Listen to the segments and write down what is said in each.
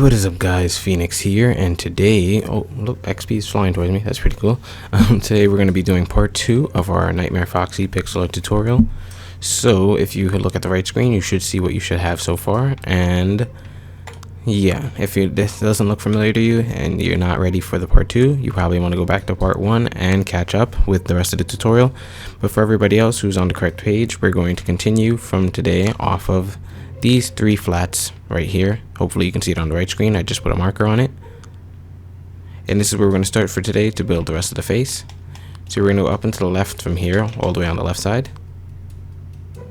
What is up, guys? Phoenix here, and today, oh look, XP is flying towards me. That's pretty cool. Today we're going to be doing part 2 of our Nightmare Foxy pixel art tutorial. So if you look at the right screen, you should see what you should have so far. And yeah, if this doesn't look familiar to you and you're not ready for the part 2, you probably want to go back to part 1 and catch up with the rest of the tutorial. But for everybody else who's on the correct page, we're going to continue from today off of these 3 flats right here. Hopefully you can see it on the right screen. I just put a marker on it, and this is where we're going to start for today to build the rest of the face. So we're going to go up and to the left from here, all the way on the left side.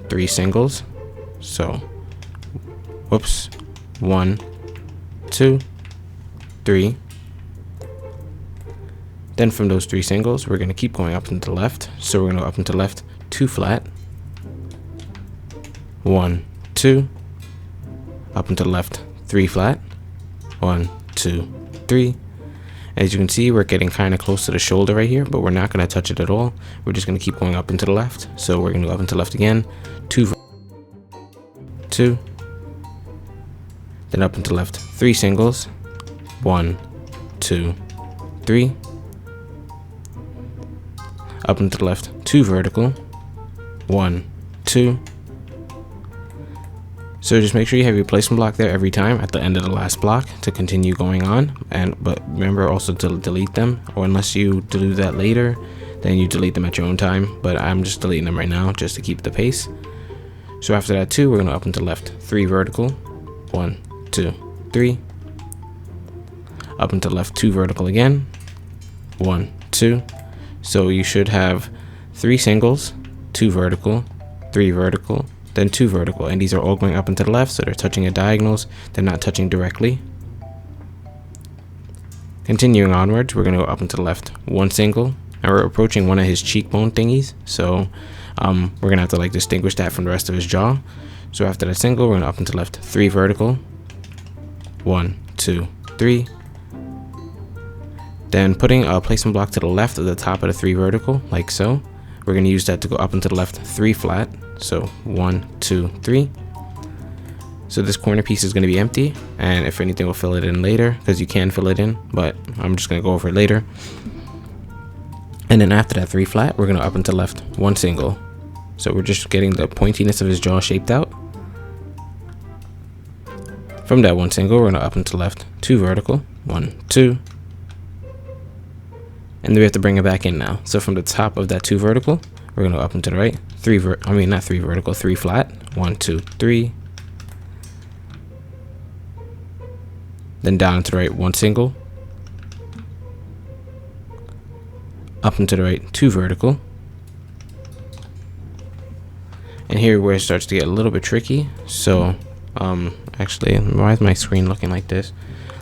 3 singles. So whoops, 1, 2, 3. Then from those 3 singles, we're going to keep going up and to the left. So we're going to go up and to the left, 2 flat, 1, 2, up and to the left, 3 flat, 1, 2, 3. As you can see, we're getting kind of close to the shoulder right here, but we're not going to touch it at all. We're just going to keep going up and to the left. So we're going to go up and to the left again, 2, 2, then up and to the left, 3 singles, 1, 2, 3, up and to the left, 2 vertical, 1, 2. So just make sure you have your placement block there every time at the end of the last block to continue going on. But remember also to delete them, or unless you do that later, then you delete them at your own time. But I'm just deleting them right now just to keep the pace. So after that 2, we're going to up and to the left, 3 vertical, 1, 2, 3. Up and to the left, 2 vertical again, 1, 2. So you should have 3 singles, 2 vertical, 3 vertical, then 2 vertical, and these are all going up and to the left, so they're touching at diagonals, they're not touching directly. Continuing onwards, we're going to go up and to the left, 1 single, and we're approaching one of his cheekbone thingies, so we're going to have to like distinguish that from the rest of his jaw. So after that single, we're going to up and to the left, 3 vertical, 1, 2, 3. Then putting a placement block to the left of the top of the 3 vertical, like so. We're going to use that to go up and to the left, 3 flat. So 1, 2, 3. So this corner piece is going to be empty, and if anything, we'll fill it in later, because you can fill it in, but I'm just going to go over it later. And then after that 3 flat, we're going to up and to the left, 1 single. So we're just getting the pointiness of his jaw shaped out. From that 1 single, we're going to up and to the left, 2 vertical, 1, 2. And then we have to bring it back in now. So from the top of that 2 vertical, we're going to go up and to the right, 3 vertical, 3 flat, 1, 2, 3. Then down and to the right, 1 single. Up and to the right, 2 vertical. And here where it starts to get a little bit tricky. So actually, why is my screen looking like this?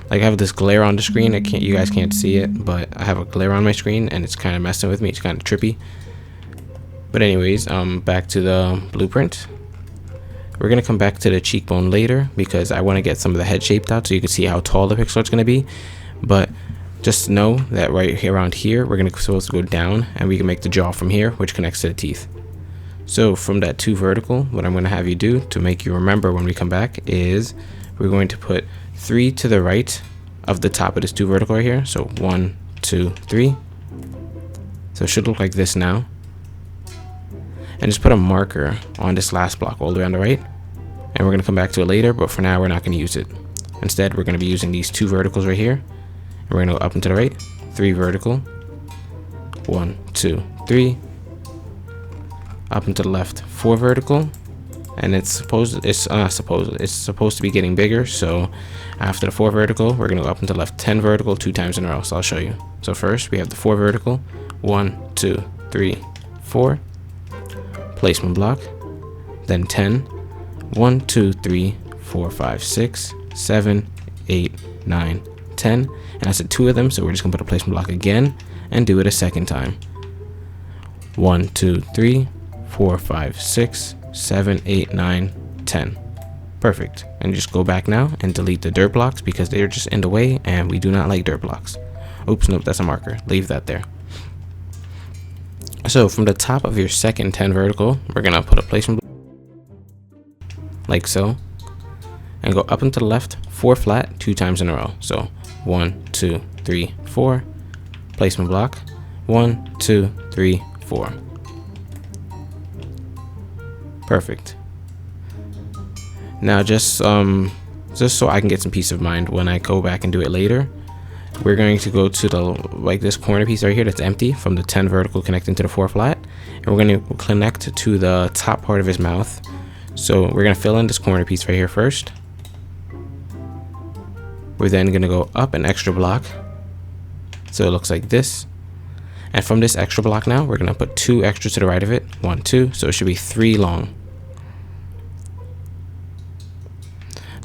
Like, I have this glare on the screen. You guys can't see it, but I have a glare on my screen and it's kind of messing with me. It's kind of trippy. But anyways, back to the blueprint. We're going to come back to the cheekbone later because I want to get some of the head shaped out so you can see how tall the pixel art's going to be. But just know that right here around here, we're supposed to go down, and we can make the jaw from here, which connects to the teeth. So from that 2 vertical, what I'm going to have you do to make you remember when we come back is we're going to put 3 to the right of the top of this 2 vertical right here. So 1, 2, 3. So it should look like this now. And just put a marker on this last block all the way on the right. And we're going to come back to it later, but for now we're not going to use it. Instead, we're going to be using these 2 verticals right here. And we're going to go up and to the right, 3 vertical, 1, 2, 3. Up and to the left, 4 vertical. And it's supposed to be getting bigger. So after the 4 vertical, we're going to go up and to the left, 10 vertical 2 times in a row. So I'll show you. So first we have the 4 vertical, 1, 2, 3, 4. Placement block, then 10, 1, 2, 3, 4, 5, 6, 7, 8, 9, 10. And I said 2 of them, so we're just going to put a placement block again and do it a second time. 1, 2, 3, 4, 5, 6, 7, 8, 9, 10. Perfect. And just go back now and delete the dirt blocks because they're just in the way and we do not like dirt blocks. Oops, nope, that's a marker. Leave that there. So from the top of your second 10 vertical, we're going to put a placement like so, and go up and to the left 4 flat 2 times in a row. So 1, 2, 3, 4. Placement block. 1, 2, 3, 4. Perfect. Now just so I can get some peace of mind when I go back and do it later, we're going to go to the this corner piece right here that's empty from the 10 vertical connecting to the 4 flat, and we're going to connect to the top part of his mouth. So we're going to fill in this corner piece right here first. We're then going to go up an extra block, so it looks like this. And from this extra block now, we're going to put 2 extra to the right of it. 1, 2, so it should be 3 long.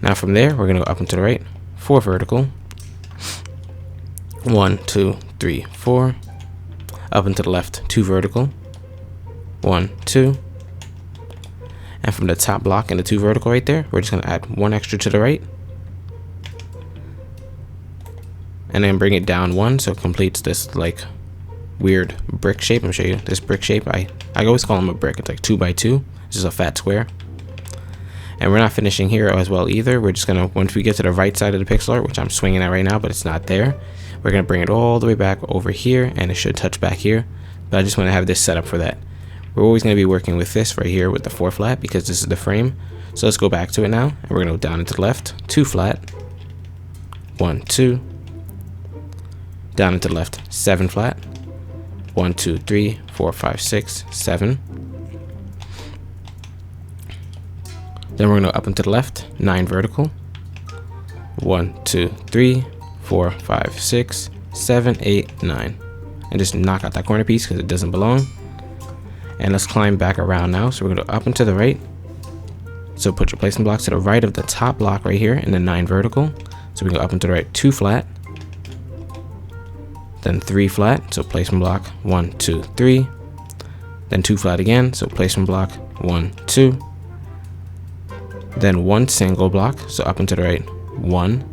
Now from there, we're going to go up and to the right, 4 vertical. 1, 2, 3, 4. Up and to the left, 2 vertical. 1, 2. And from the top block and the 2 vertical right there, we're just going to add 1 extra to the right. And then bring it down 1 so it completes this like weird brick shape. I'll show you this brick shape. I always call them a brick. It's like 2 by 2. This is a fat square. And we're not finishing here as well either. We're just gonna, once we get to the right side of the pixel art, which I'm swinging at right now, but it's not there, we're gonna bring it all the way back over here, and it should touch back here. But I just want to have this set up for that. We're always gonna be working with this right here with the 4 flat because this is the frame. So let's go back to it now, and we're gonna go down and to the left, 2 flat, 1, 2. Down and to the left, 7 flat, 1, 2, 3, 4, 5, 6, 7. Then we're going to up and to the left, 9 vertical. 1, 2, 3, 4, 5, 6, 7, 8, 9. And just knock out that corner piece because it doesn't belong. And let's climb back around now. So we're going to up and to the right. So put your placement blocks to the right of the top block right here in the 9 vertical. So we go up and to the right, 2 flat. Then 3 flat, so placement block 1, 2, 3. Then 2 flat again, so placement block 1, 2. Then 1 single block, so up and to the right, 1.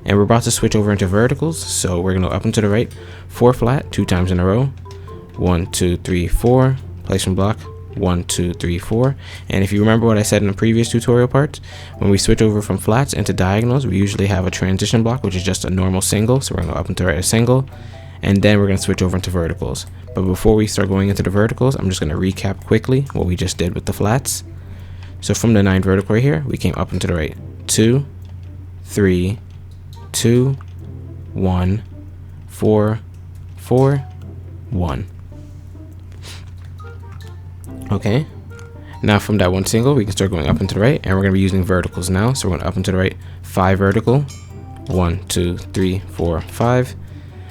And we're about to switch over into verticals, so we're gonna go up and to the right, 4 flat 2 times in a row. 1, 2, 3, 4. Placement block 1, 2, 3, 4. And if you remember what I said in the previous tutorial parts, when we switch over from flats into diagonals, we usually have a transition block, which is just a normal single. So we're going to go up and to the right a single, and then we're going to switch over into verticals. But before we start going into the verticals, I'm just going to recap quickly what we just did with the flats. So from the 9 vertical right here, we came up and to the right, 2, 3, 2, 1, 4, 4, 1. Okay, now from that 1 single, we can start going up and to the right, and we're going to be using verticals now. So we're going up and to the right, 5 vertical, 1, 2, 3, 4, 5.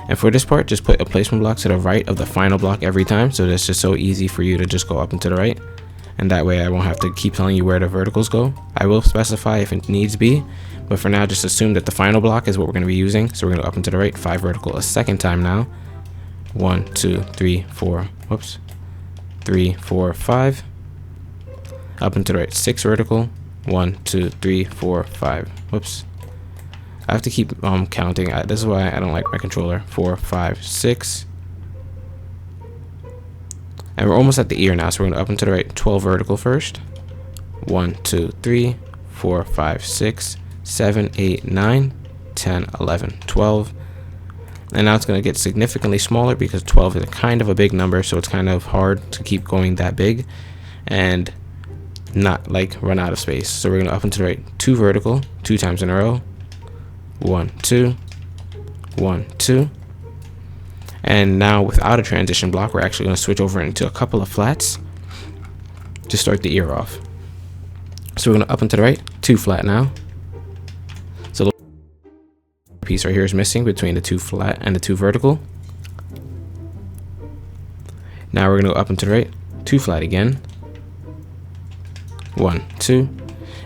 And for this part, just put a placement block to the right of the final block every time. So that's just so easy for you to just go up and to the right. And that way I won't have to keep telling you where the verticals go. I will specify if it needs be, but for now, just assume that the final block is what we're going to be using. So we're going to go up and to the right, 5 vertical a second time now. 1, 2, 3, 4, whoops. 3, 4, 5. Up and to the right, 6 vertical. 1, 2, 3, 4, 5. Whoops. I have to keep counting. This is why I don't like my controller. 4, 5, 6. And we're almost at the ear now, so we're going to up and to the right, 12 vertical first. 1, 2, 3, 4, 5, 6, 7, 8, 9, 10, 11, 12. And now it's going to get significantly smaller because 12 is kind of a big number, so it's kind of hard to keep going that big and not like run out of space. So we're going to up and to the right, 2 vertical, 2 times in a row. 1, 2, 1, 2. And now without a transition block, we're actually going to switch over into a couple of flats to start the ear off. So we're going to up and to the right, 2 flat now. So the piece right here is missing between the 2 flat and the 2 vertical. Now we're going to go up and to the right, 2 flat again. 1, 2.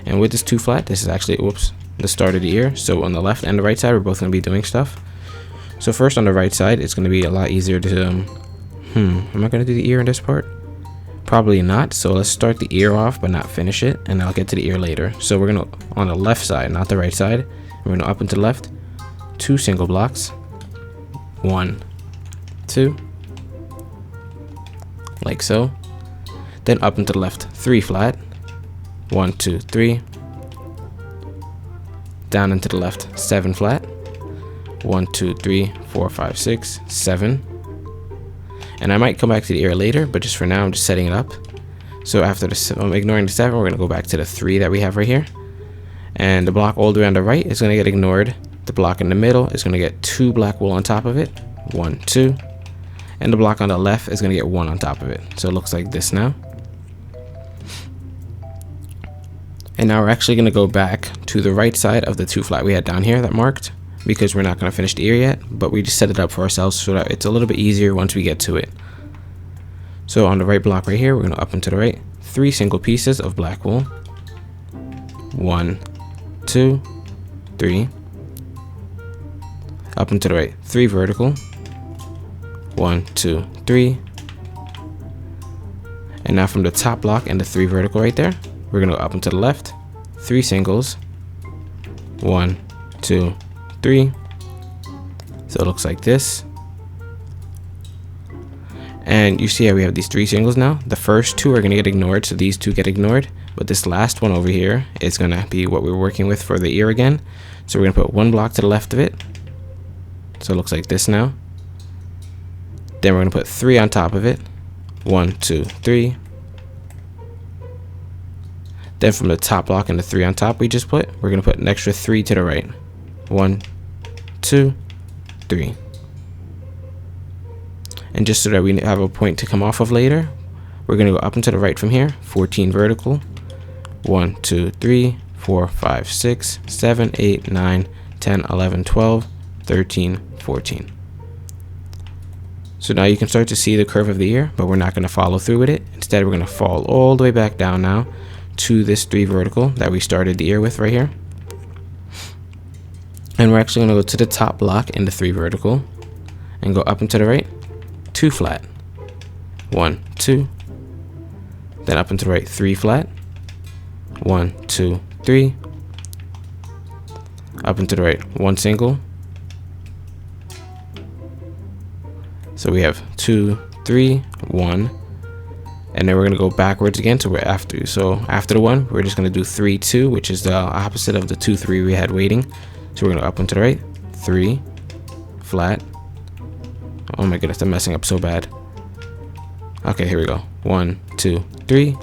And with this 2 flat, this is actually, whoops, the start of the ear. So on the left and the right side, we're both going to be doing stuff. So first on the right side, it's going to be a lot easier to, am I going to do the ear in this part? Probably not. So let's start the ear off, but not finish it. And I'll get to the ear later. So we're going to, on the left side, not the right side, we're going to up and to the left, 2 single blocks. 1, 2. Like so. Then up and to the left, 3 flat. 1, 2, 3. down and to the left, 7 flat. 1, 2, 3, 4, 5, 6, 7. And I might come back to the ear later, but just for now, I'm just setting it up. So after I'm ignoring the 7, we're going to go back to the 3 that we have right here. And the block all the way on the right is going to get ignored. The block in the middle is going to get 2 black wool on top of it. 1, 2. And the block on the left is going to get 1 on top of it. So it looks like this now. And now we're actually going to go back to the right side of the 2 flat we had down here that marked, because we're not going to finish the ear yet, but we just set it up for ourselves so that it's a little bit easier once we get to it. So on the right block right here, we're going to up and to the right, 3 single pieces of black wool. 1, 2, 3. Up and to the right, 3 vertical. 1, 2, 3. And now from the top block and the 3 vertical right there, we're going to go up and to the left, 3 singles. 1, 2, 3. So it looks like this. And you see how we have these 3 singles now. The first 2 are going to get ignored, so these 2 get ignored. But this last one over here is going to be what we're working with for the ear again. So we're going to put 1 block to the left of it. So it looks like this now. Then we're going to put 3 on top of it. 1, 2, 3. Then from the top block and the 3 on top we just put, we're going to put an extra 3 to the right. 1, 2, 3. And just so that we have a point to come off of later, we're going to go up and to the right from here. 14 vertical. 1, 2, 3, 4, 5, 6, 7, 8, 9, 10, 11, 12, 13, 14. So now you can start to see the curve of the ear, but we're not going to follow through with it. Instead, we're going to fall all the way back down now to this 3 vertical that we started the ear with right here. And we're actually going to go to the top block in the 3 vertical and go up and to the right, 2 flat. 1, 2. Then up and to the right, 3 flat. 1, 2, 3. Up and to the right, 1 single. So we have 2, 3, 1, and then we're going to go backwards again to where after. So after the 1, we're just going to do 3, 2, which is the opposite of the 2, 3 we had waiting. So we're going to go up and to the right, 3, flat. Oh my goodness, I'm messing up so bad. Okay, here we go. 1, 2, 3.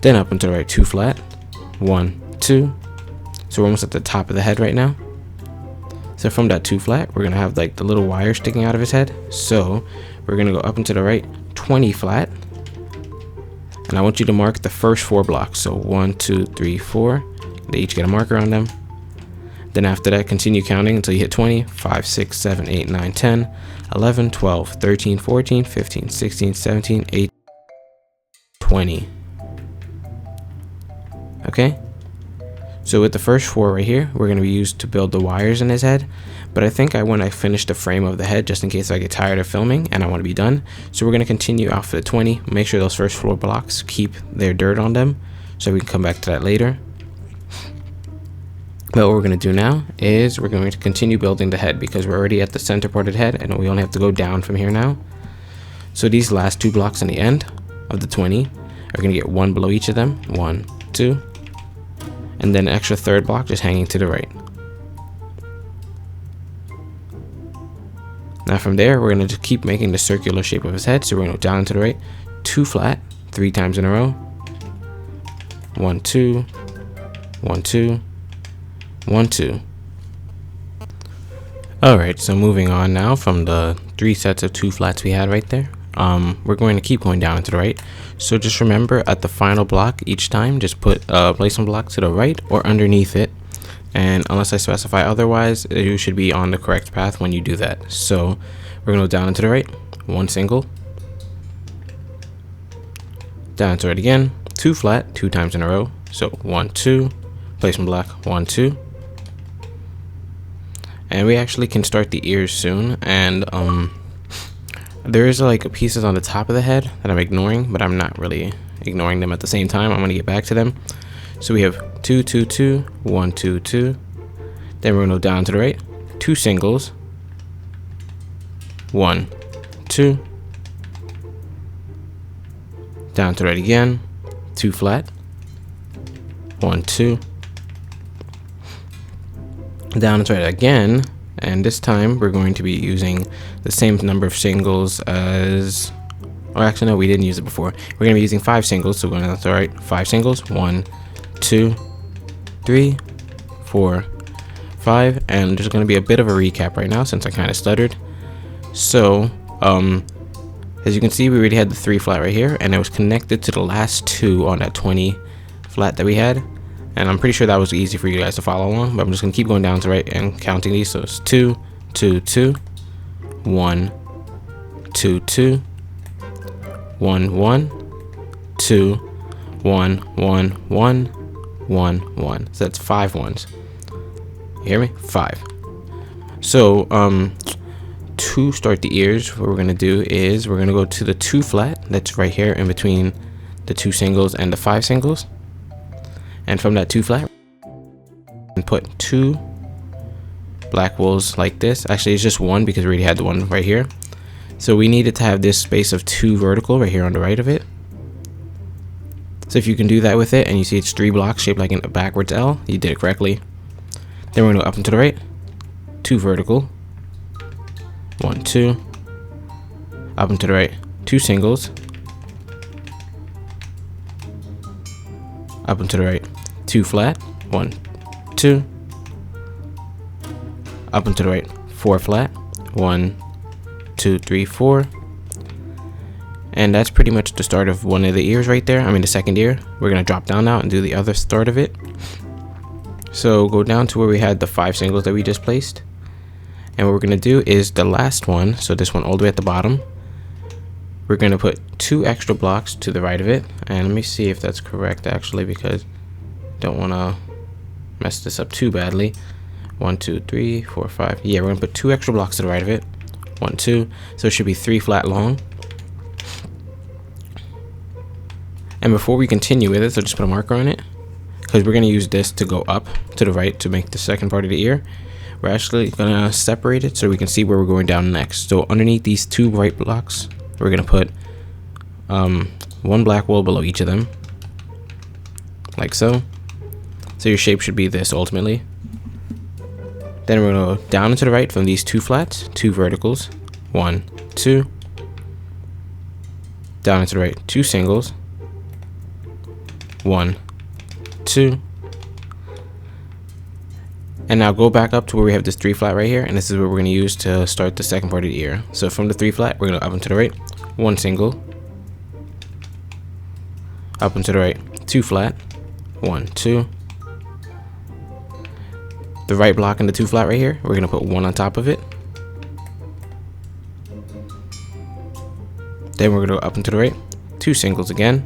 Then up and to the right, 2 flat. 1, 2. So we're almost at the top of the head right now. So from that 2 flat, we're going to have like the little wire sticking out of his head. So we're going to go up and to the right, 20 flat. And I want you to mark the first 4 blocks. So 1, 2, 3, 4. They each get a marker on them. Then after that, continue counting until you hit 20. 5, 6, 7, 8, 9, 10, 11, 12, 13, 14, 15, 16, 17, 18, 20. Okay? So with the first 4 right here, we're going to be used to build the wires in his head. But I think I want to finish the frame of the head just in case I get tired of filming and I want to be done. So we're going to continue off of the 20. Make sure those first 4 blocks keep their dirt on them so we can come back to that later. But what we're going to do now is we're going to continue building the head because we're already at the center part of the head and we only have to go down from here now. So these last 2 blocks in the end of the 20 are going to get 1 below each of them. 1, 2. And then an extra 3rd block just hanging to the right. Now from there, we're going to just keep making the circular shape of his head. So we're going to go down to the right, 2 flat, 3 times in a row. 1, 2, 1, 2, 1, 2. Alright, so moving on now from the 3 sets of 2 flats we had right there. We're going to keep going down and to the right. So just remember at the final block each time, just put a placement block to the right or underneath it. And unless I specify otherwise, you should be on the correct path when you do that. So we're going to go down and to the right, 1 single. Down and to the right again, 2 flat, 2 times in a row. So 1, 2, placement block, 1, 2. And we actually can start the ears soon. And there is like pieces on the top of the head that I'm ignoring, but I'm not really ignoring them at the same time. I'm going to get back to them. So we have 2, 2, 2, 1, 2, 2. Then we're going to go down to the right, 2 singles. 1, 2. Down to the right again, 2 flat. 1, 2. down and to right again, and this time we're going to be using the same number of singles as, or actually no, we didn't use it before. We're going to be using 5 singles, so we're going to right 5 singles, 1 2 3 4 5, and there's going to be a bit of a recap right now since I kind of stuttered. So as you can see, we already had the 3 flat right here, and it was connected to the last 2 on that 20 flat that we had. And I'm pretty sure that was easy for you guys to follow along, but I'm just gonna keep going down to right and counting these. So it's 2 2 2 1 2 2 1 1 2 1 1 1 1 1. So that's 5 ones. You hear me? 5. So to start the ears, what we're gonna do is we're gonna go to the 2 flat that's right here in between the 2 singles and the 5 singles. And from that 2 flat, and put 2 black wools like this. Actually, it's just 1 because we already had the 1 right here. So we needed to have this space of 2 vertical right here on the right of it. So if you can do that with it, and you see it's 3 blocks shaped like a backwards L, you did it correctly. Then we're gonna go up and to the right, 2 vertical, 1 2, up and to the right, 2 singles, up and to the right, 2 flat, 1 2, up and to the right, 4 flat, 1 2 3 4, and that's pretty much the start of one of the ears right there. I mean the second ear. We're gonna drop down now and do the other start of it. So go down to where we had the 5 singles that we just placed, and what we're gonna do is the last one, so this one all the way at the bottom, we're gonna put 2 extra blocks to the right of it. And let me see if that's correct actually, because I don't want to mess this up too badly. 1 2 3 4 5. Yeah, we're gonna put 2 extra blocks to the right of it. 1 2, so it should be 3 flat long. And before we continue with it, so just put a marker on it, because we're gonna use this to go up to the right to make the second part of the ear. We're actually gonna separate it so we can see where we're going down next. So underneath these 2 right blocks, we're gonna put 1 black wool below each of them, like so. So your shape should be this ultimately. Then we're gonna go down and to the right from these 2 flats, 2 verticals, 1 2, down and to the right, 2 singles, 1 2, and now go back up to where we have this 3 flat right here, and this is what we're going to use to start the second part of the ear. So from the 3 flat, we're going to up and to the right, 1 single, up and to the right, 2 flat, 1 2, the right block in the 2 flat right here, we're going to put 1 on top of it. Then we're going to go up and to the right, 2 singles again,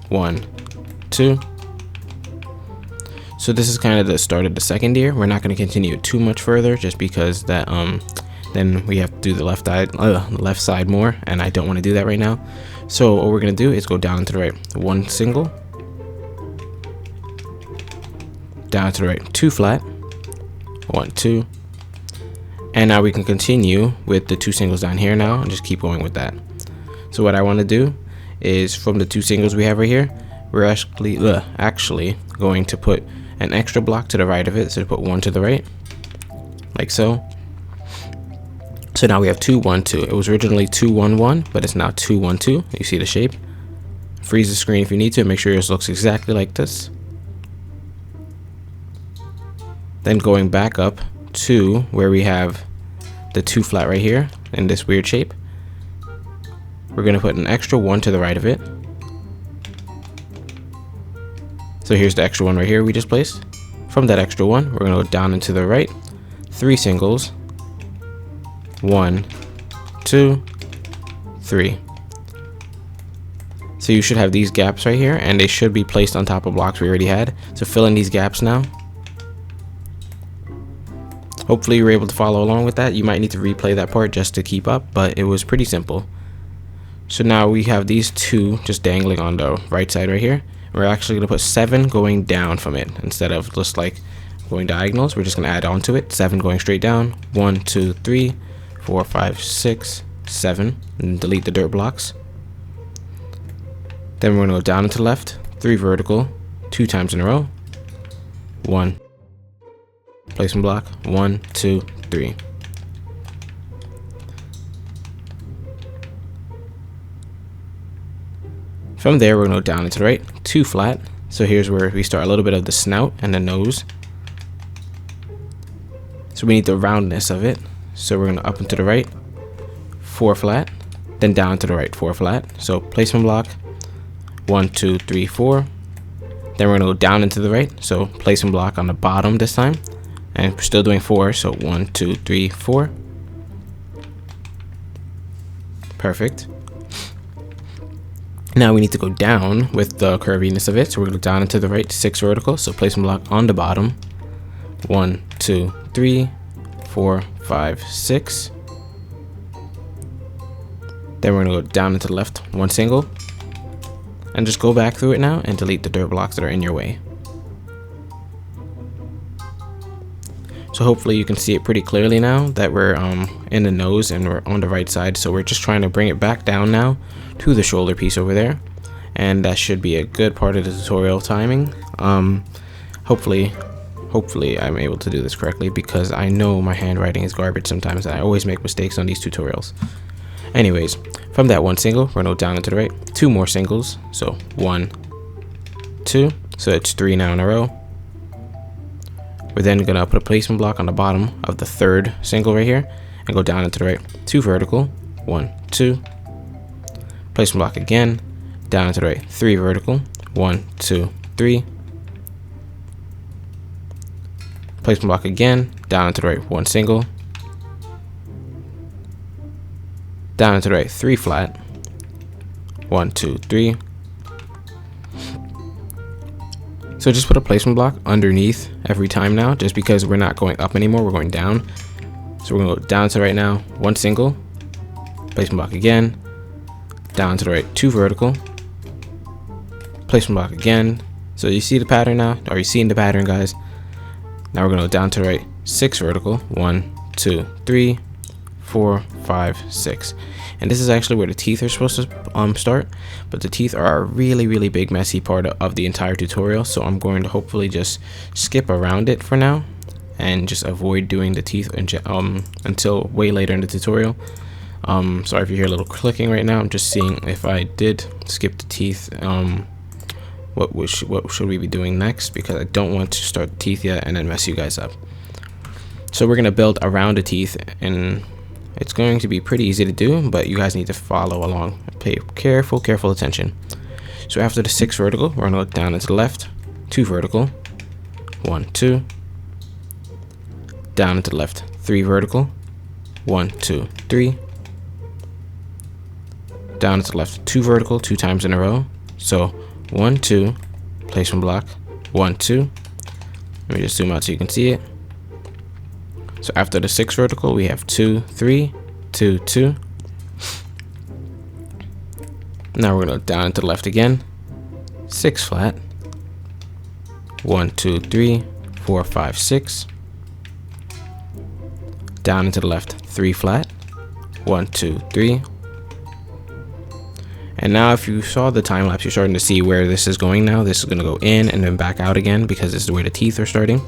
1 2. So this is kind of the start of the second ear. We're not going to continue too much further, just because that then we have to do the left side more, and I don't want to do that right now. So what we're going to do is go down and to the right, 1 single, down to the right, 2 flat, 1 2, and now we can continue with the 2 singles down here now and just keep going with that. So what I want to do is from the 2 singles we have right here, we're actually going to put an extra block to the right of it, so to put 1 to the right, like so. So now we have 2 1 2. It was originally 2 1 1, but it's now 2 1 2. You see the shape. Freeze the screen if you need to. Make sure yours looks exactly like this. Then going back up to where we have the 2 flat right here in this weird shape, we're going to put an extra 1 to the right of it. So here's the extra 1 right here we just placed. From that extra 1, we're going to go down and to the right, 3 singles, 1 2 3. So you should have these gaps right here, and they should be placed on top of blocks we already had. So fill in these gaps now. Hopefully you were able to follow along with that. You might need to replay that part just to keep up, but it was pretty simple. So now we have these 2 just dangling on the right side right here. We're actually going to put 7 going down from it instead of just like going diagonals. We're just going to add on to it, 7 going straight down, 1 2 3 4 5 6 7, and delete the dirt blocks. Then we're going to go down and to the left, 3 vertical, 2 times in a row, 1 placement block, 1, 2, 3. From there, we're going to go down and to the right, 2 flat. So here's where we start a little bit of the snout and the nose. So we need the roundness of it. So we're going to up and to the right, 4 flat, then down to the right, 4 flat. So placement block, 1, 2, 3, 4. Then we're going to go down into the right. So placement block on the bottom this time. And we're still doing 4. So 1, 2, 3, 4. Perfect. Now we need to go down with the curviness of it. So we're going to go down into the right, 6 vertical. So placement block on the bottom. 1, 2, 3, 4, 5, 6. Then we're going to go down into the left, 1 single. And just go back through it now and delete the dirt blocks that are in your way. So hopefully you can see it pretty clearly now that we're in the nose and we're on the right side. So we're just trying to bring it back down now to the shoulder piece over there. And that should be a good part of the tutorial timing. Hopefully I'm able to do this correctly, because I know my handwriting is garbage sometimes. I always make mistakes on these tutorials. Anyways, from that 1 single, we're going to go down and to the right, 2 more singles. So 1, 2. So it's 3 now in a row. We're then going to put a placement block on the bottom of the 3rd single right here and go down and to the right, 2 vertical, 1, 2. Placement block again, down and to the right, 3 vertical, 1, 2, 3. Placement block again, down and to the right, 1 single. Down and to the right, 3 flat. 1, 2, 3. So just put a placement block underneath every time now, just because we're not going up anymore, we're going down. So we're going to go down to the right now, 1 single. Placement block again. Down to the right, 2 vertical. Placement block again. So you see the pattern now? Are you seeing the pattern, guys? Now we're going to go down to the right, 6 vertical. 1, 2, 3, 4, 5, 6. And this is actually where the teeth are supposed to start, but the teeth are a really big messy part of the entire tutorial, so I'm going to hopefully just skip around it for now and just avoid doing the teeth until way later in the tutorial. Sorry if you hear a little clicking right now. I'm just seeing if I did skip the teeth, what should we be doing next, because I don't want to start the teeth yet and then mess you guys up. So we're going to build around the teeth, and it's going to be pretty easy to do, but you guys need to follow along. Pay careful attention. So after the 6 vertical, we're going to go down into the left, 2 vertical, 1, 2. Down into the left, 3 vertical, 1, 2, 3. Down into the left, 2 vertical, 2 times in a row. So 1, 2, placement block, 1, 2. Let me just zoom out so you can see it. So after the 6 vertical, we have 2, 3, 2, 2. Now we're going to down to the left again, 6 flat, 1, 2, 3, 4, 5, 6. Down into the left, 3 flat, 1, 2, 3. And now if you saw the time lapse, you're starting to see where this is going now. This is going to go in and then back out again, because this is where the teeth are starting.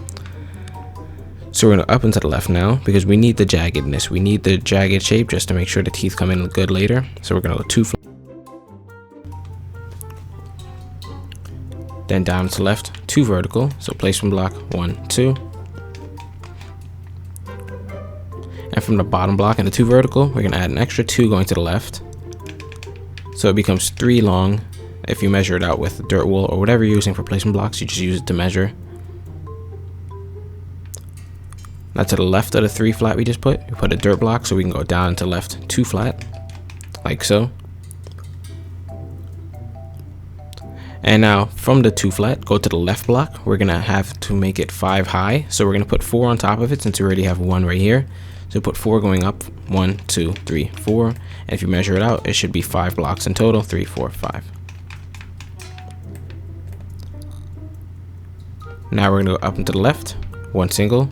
So we're going to up and to the left now, because we need the jaggedness. We need the jagged shape just to make sure the teeth come in good later. So we're going to go 2 flat. Then down to the left, 2 vertical. So placement block, 1, 2. And from the bottom block and the 2 vertical, we're going to add an extra 2 going to the left. So it becomes 3 long. If you measure it out with dirt wool or whatever you're using for placement blocks, you just use it to measure. Now to the left of the 3 flat we just put, we put a dirt block, so we can go down to left 2 flat, like so. And now from the 2 flat, go to the left block. We're gonna have to make it 5 high, so we're gonna put 4 on top of it since we already have 1 right here. So put 4 going up, 1, 2, 3, 4. And if you measure it out, it should be 5 blocks in total, 3, 4, 5. Now we're gonna go up into the left, 1 single.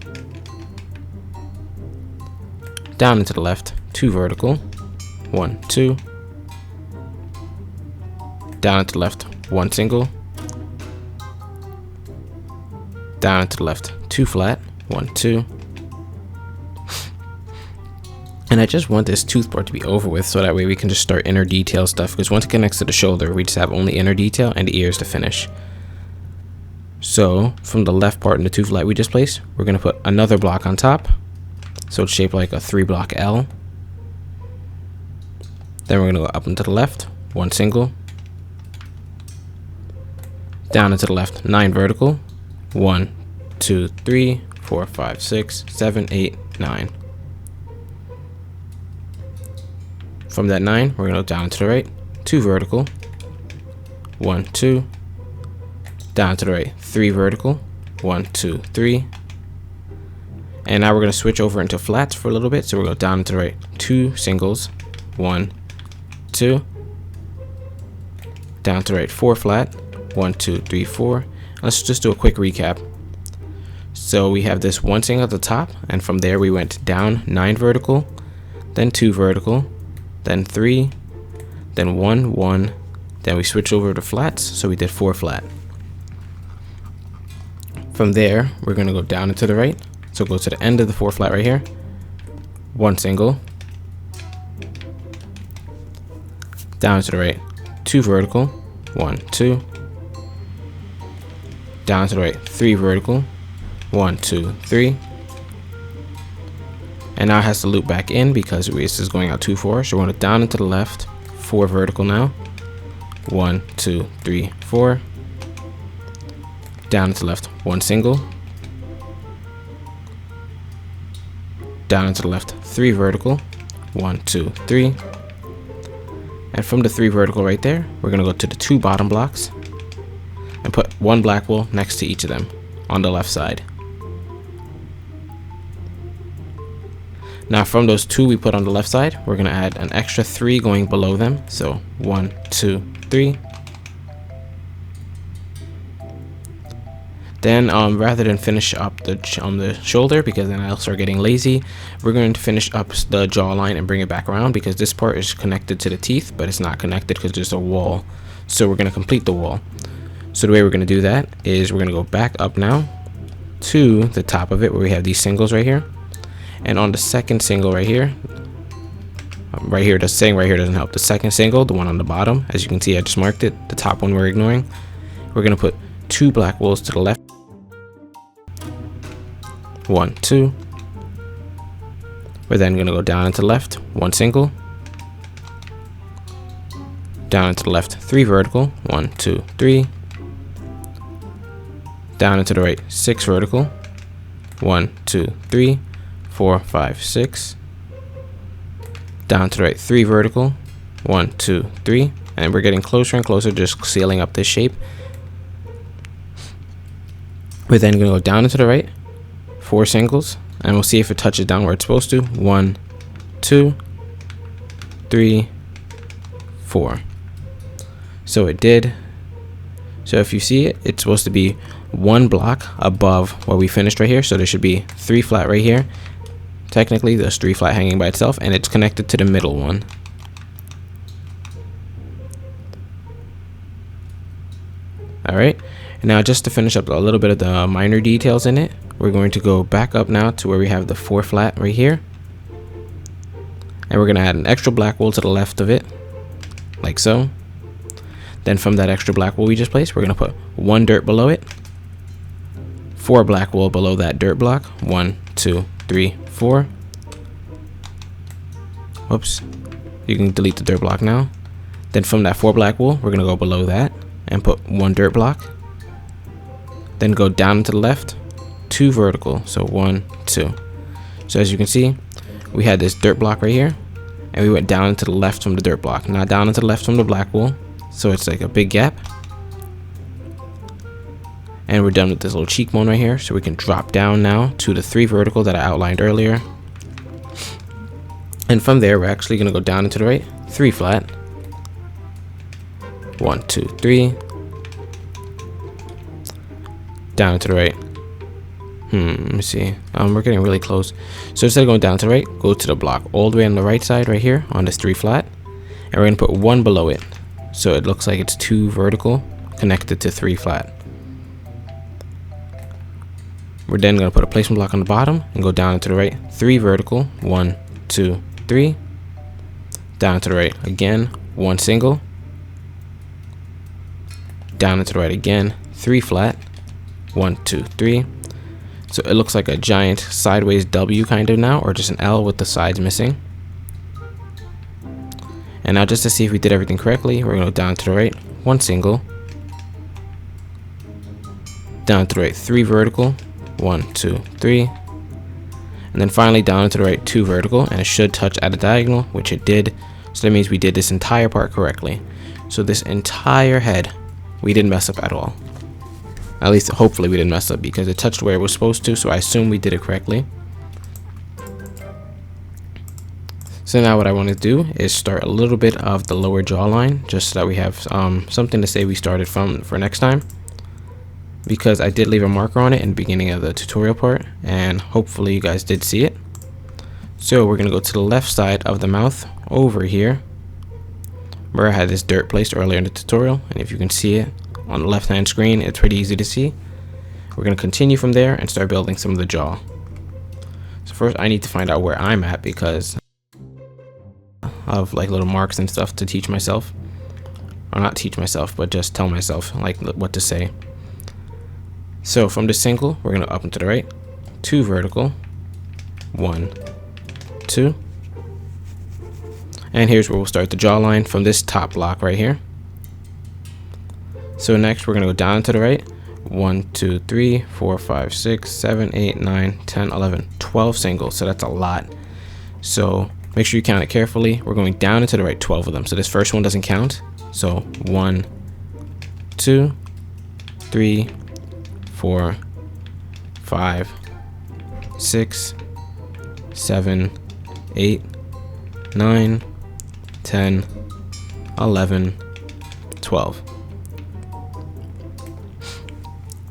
Down into the left, 2 vertical, 1, 2. Down into the left, 1 single. Down into the left, 2 flat, 1, 2. And I just want this tooth part to be over with, so that way we can just start inner detail stuff, because once it connects to the shoulder, we just have only inner detail and the ears to finish. So from the left part in the tooth light we just placed, we're going to put another block on top, so it's shaped like a 3-block L. Then we're going to go up and to the left, 1 single, down and to the left, 9 vertical, 1, 2, 3, 4, 5, 6, 7, 8, 9. From that 9, we're going to go down to the right, 2 vertical, 1, 2, down to the right, 3 vertical, 1, 2, 3. And now we're going to switch over into flats for a little bit. So we're going to go down to the right, 2 singles, 1, 2, down to the right, 4 flat, 1, 2, 3, 4. Let's just do a quick recap. So we have this 1 single at the top, and from there we went down 9 vertical, then 2 vertical, then 3, then 1, 1, then we switched over to flats, so we did 4 flat. From there, we're going to go down and to the right, so go to the end of the 4 flat right here, 1 single, down to the right, 2 vertical, 1, 2, down to the right, 3 vertical, 1, 2, 3. And now it has to loop back in because this is going out 2, 4. So we're going to down and to the left, 4 vertical now, 1, 2, 3, 4. Down and to the left, 1 single, down and to the left, 3 vertical, 1, 2, 3. And from the 3 vertical right there, we're going to go to the 2 bottom blocks and put 1 black wool next to each of them on the left side. Now from those 2 we put on the left side, we're going to add an extra 3 going below them. So 1, 2, 3. Then rather than finish up the shoulder, because then I'll start getting lazy, we're going to finish up the jawline and bring it back around, because this part is connected to the teeth, but it's not connected because there's a wall. So we're going to complete the wall. So the way we're going to do that is we're going to go back up now to the top of it where we have these singles right here. And on the second single right here, the saying right here doesn't help. The second single, the one on the bottom, as you can see, I just marked it. The top one we're ignoring. We're going to put 2 black wools to the left. 1, 2. We're then going to go down into the left, 1 single. Down into the left, 3 vertical, 1, 2, 3. Down into the right, 6 vertical, 1, 2, 3. 4, 5, 6. Down to the right, 3 vertical, 1, 2, 3. And we're getting closer and closer, just sealing up this shape. We're then going to go down into the right, 4 singles, and we'll see if it touches down where it's supposed to. 1, 2, 3, 4. So it did. So if you see it, it's supposed to be 1 block above what we finished right here. So there should be 3 flat right here. Technically, there's 3 flat hanging by itself, and it's connected to the middle one. Alright, and now just to finish up a little bit of the minor details in it, we're going to go back up now to where we have the 4 flat right here. And we're going to add an extra black wool to the left of it, like so. Then from that extra black wool we just placed, we're going to put 1 dirt below it, 4 black wool below that dirt block, 1, 2, 3, 4. Whoops. You can delete the dirt block now. Then from that 4 black wool, we're going to go below that and put 1 dirt block. Then go down to the left, 2 vertical. So 1, 2. So as you can see, we had this dirt block right here, and we went down to the left from the dirt block, not down into the left from the black wool. So it's like a big gap. And we're done with this little cheekbone right here, so we can drop down now to the 3 vertical that I outlined earlier. And from there, we're actually going to go down into the right, 3 flat, 1, 2, 3, down to the right. Let me see. We're getting really close. So instead of going down to the right, go to the block all the way on the right side right here on this 3 flat, and we're going to put 1 below it, so it looks like it's 2 vertical connected to 3 flat. We're then going to put a placement block on the bottom and go down and to the right 3 vertical, 1, 2, 3, down and to the right again 1 single, down and to the right again 3 flat, 1, 2, 3. So it looks like a giant sideways W kind of now, or just an L with the sides missing. And now just to see if we did everything correctly, we're going to go down to the right 1 single, down to the right 3 vertical, 1, 2, 3, and then finally down to the right 2 vertical, and it should touch at a diagonal, which it did. So that means we did this entire part correctly. So this entire head we didn't mess up at all. At least hopefully we didn't mess up, because it touched where it was supposed to, so I assume we did it correctly. So now what I want to do is start a little bit of the lower jawline, just so that we have something to say we started from for next time, because I did leave a marker on it in the beginning of the tutorial part, and hopefully you guys did see it. So we're going to go to the left side of the mouth over here where I had this dirt placed earlier in the tutorial, and if you can see it on the left hand screen, it's pretty easy to see. We're going to continue from there and start building some of the jaw. So first I need to find out where I'm at, because of like little marks and stuff to teach myself, or not teach myself, but just tell myself like what to say. So from this single, we're going to up and to the right 2 vertical, 1, 2, and here's where we'll start the jawline from this top block right here. So next we're going to go down to the right 1, 2, 3, 4, 5, 6, 7, 8, 9, 10, 11, 12 singles. So that's a lot. So make sure you count it carefully. We're going down and to the right 12 of them. So this first one doesn't count. So 1, 2, 3, 4, 5, 6, 7, 8, 9, 10, 11, 12.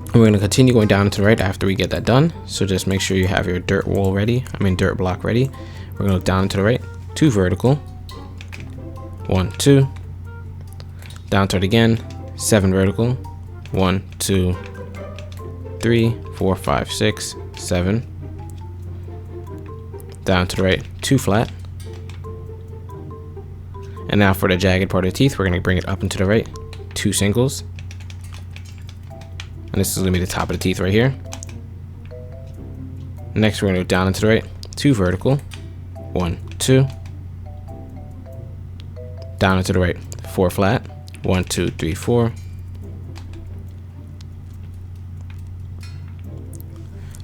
We're going to continue going down to the right after we get that done. So just make sure you have your dirt block ready. We're going to go down to the right 2 vertical, 1, 2, down to it again 7 vertical, 1, 2, 3, 4, 5, 6, 7, down to the right 2 flat. And now for the jagged part of the teeth, we're going to bring it up and to the right 2 singles. And this is going to be the top of the teeth right here. Next, we're going to go down and to the right 2 vertical, 1, 2, down and to the right 4 flat, 1, 2, 3, 4,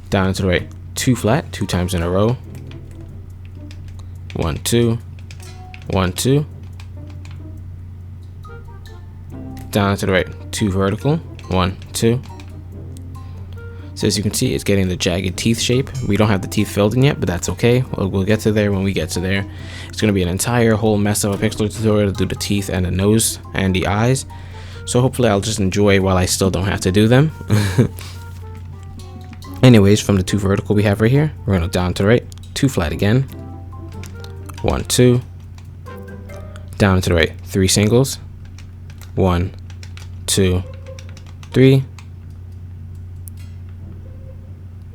down and to the right 2 flat 2 times in a row, 1, 2, 1, 2, down and to the right 2 vertical, 1, 2. So as you can see, it's getting the jagged teeth shape. We don't have the teeth filled in yet, but that's okay. We'll get to there when we get to there. It's going to be an entire whole mess of a pixel tutorial to do the teeth and the nose and the eyes. So hopefully I'll just enjoy while I still don't have to do them. Anyways, from the 2 vertical we have right here, we're going to down to the right 2 flat again, 1, 2, down to the right 3 singles, 1, 2, 3.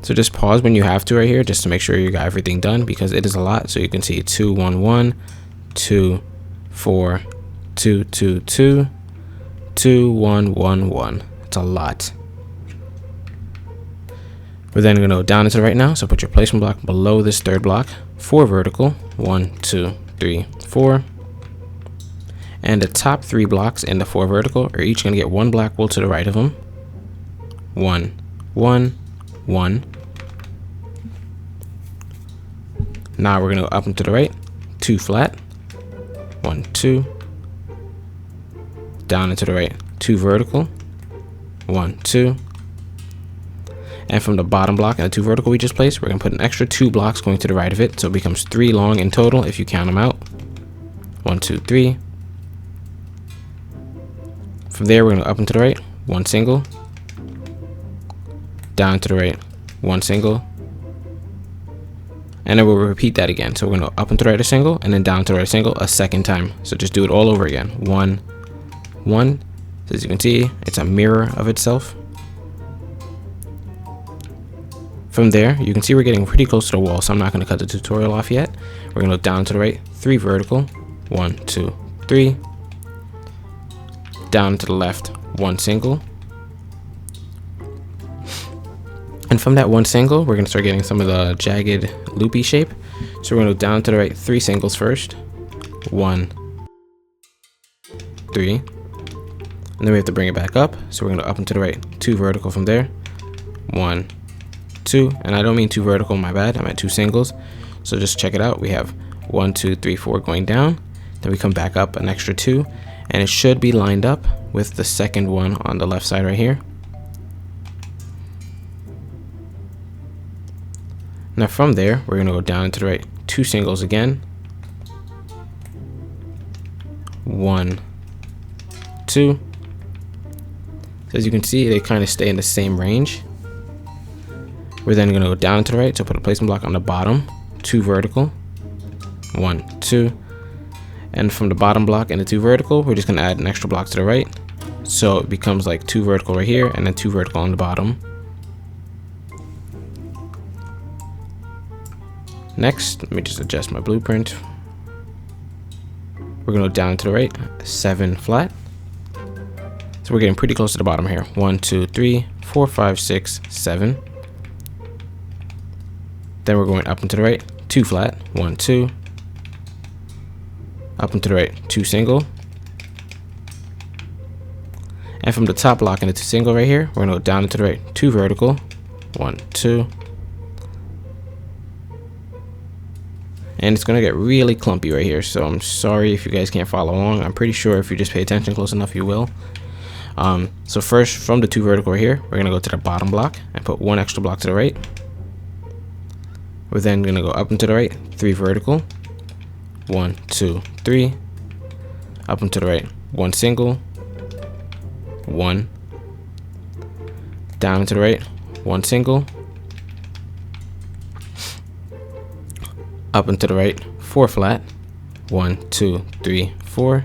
So just pause when you have to right here, just to make sure you got everything done, because it is a lot. So you can see 2, 1, 1, 2, 4, 2, 2, 2, 2, 1, 1, 1. It's a lot. We're then going to go down into the right now. So put your placement block below this 3rd block, 4 vertical, 1, 2, 3, 4. And the top 3 blocks in the 4 vertical are each going to get 1 black wool to the right of them. 1, 1, 1. Now we're going to go up and to the right 2 flat, 1, 2, down and to the right 2 vertical, 1, 2, and from the bottom block and the 2 vertical we just placed, we're going to put an extra 2 blocks going to the right of it, so it becomes 3 long in total if you count them out. 1, 2, 3. From there, we're going to up and to the right 1 single, down to the right 1 single, and then we'll repeat that again. So we're going to up and to the right a single, and then down to the right a single a second time. So just do it all over again. 1, 1. So as you can see, it's a mirror of itself. From there, you can see we're getting pretty close to the wall, so I'm not going to cut the tutorial off yet. We're going to go down to the right, 3 vertical, 1, 2, 3. Down to the left, 1 single. And from that 1 single, we're going to start getting some of the jagged loopy shape. So we're going to go down to the right, 3 singles first, 1, 3. And then we have to bring it back up. So we're going to up and to the right, 2 vertical from there, 1, 2. And I don't mean 2 vertical, my bad, I meant 2 singles. So just check it out. We have 1, 2, 3, 4 going down. Then we come back up an extra 2, and it should be lined up with the second one on the left side right here. Now from there, we're going to go down to the right, 2 singles again, 1, 2. So as you can see, they kind of stay in the same range. We're then going to go down to the right, so put a placement block on the bottom, 2 vertical, 1, 2. And from the bottom block and the 2 vertical, we're just going to add an extra block to the right. So it becomes like 2 vertical right here and then 2 vertical on the bottom. Next, let me just adjust my blueprint. We're going to go down to the right, 7 flat. So we're getting pretty close to the bottom here. 1, 2, 3, 4, 5, 6, 7. Then we're going up and to the right, 2 flat, 1, 2. Up and to the right, 2 single. And from the top block and the 2 single right here, we're going to go down and to the right, 2 vertical, 1, 2. And it's going to get really clumpy right here, so I'm sorry if you guys can't follow along. I'm pretty sure if you just pay attention close enough, you will. So first, from the 2 vertical right here, we're going to go to the bottom block and put 1 extra block to the right. We're then going to go up and to the right, 3 vertical, 1, 2, 3. Up and to the right, 1 single, 1. Down and to the right, 1 single. Up and to the right, 4 flat, 1, 2, 3, 4.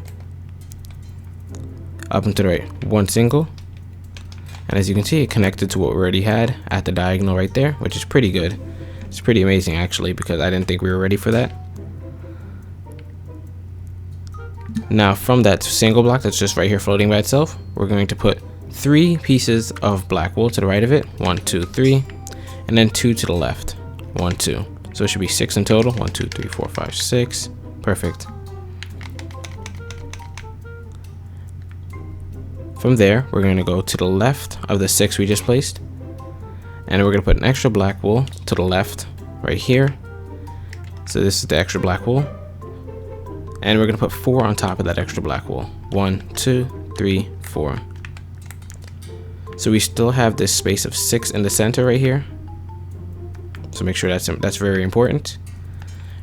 Up and to the right, 1 single. And as you can see, it connected to what we already had at the diagonal right there, which is pretty good. It's pretty amazing actually, because I didn't think we were ready for that. Now from that single block that's just right here floating by itself, we're going to put 3 pieces of black wool to the right of it, 1, 2, 3, and then 2 to the left, 1, 2. So it should be 6 in total, 1, 2, 3, 4, 5, 6. Perfect. From there, we're going to go to the left of the 6 we just placed, and we're going to put an extra black wool to the left right here. So this is the extra black wool, and we're going to put 4 on top of that extra black wool, 1, 2, 3, 4. So we still have this space of 6 in the center right here, so make sure that's very important.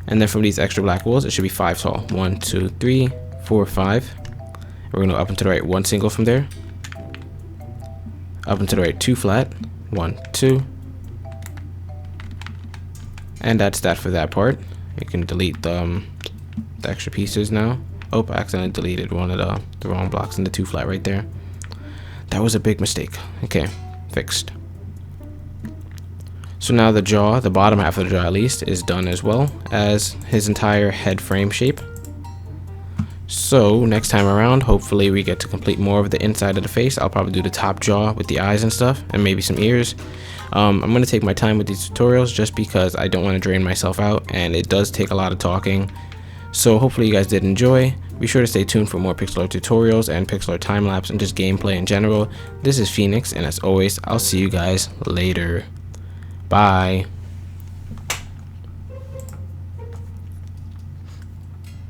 And then from these extra black wools, it should be 5 tall, 1, 2, 3, 4, 5. We're going to go up and to the right, 1 single from there, up and to the right, 2 flat, 1, 2. And that's that for that part. You can delete the extra pieces now. Oh, I accidentally deleted one of the wrong blocks in the 2 flat right there. That was a big mistake. Okay, fixed. So now the jaw, the bottom half of the jaw at least, is done as well as his entire head frame shape. So next time around, hopefully we get to complete more of the inside of the face. I'll probably do the top jaw with the eyes and stuff, and maybe some ears. I'm going to take my time with these tutorials just because I don't want to drain myself out, and it does take a lot of talking. So hopefully you guys did enjoy. Be sure to stay tuned for more pixel art tutorials and pixel art time lapse and just gameplay in general. This is Phoenix, and as always, I'll see you guys later. Bye.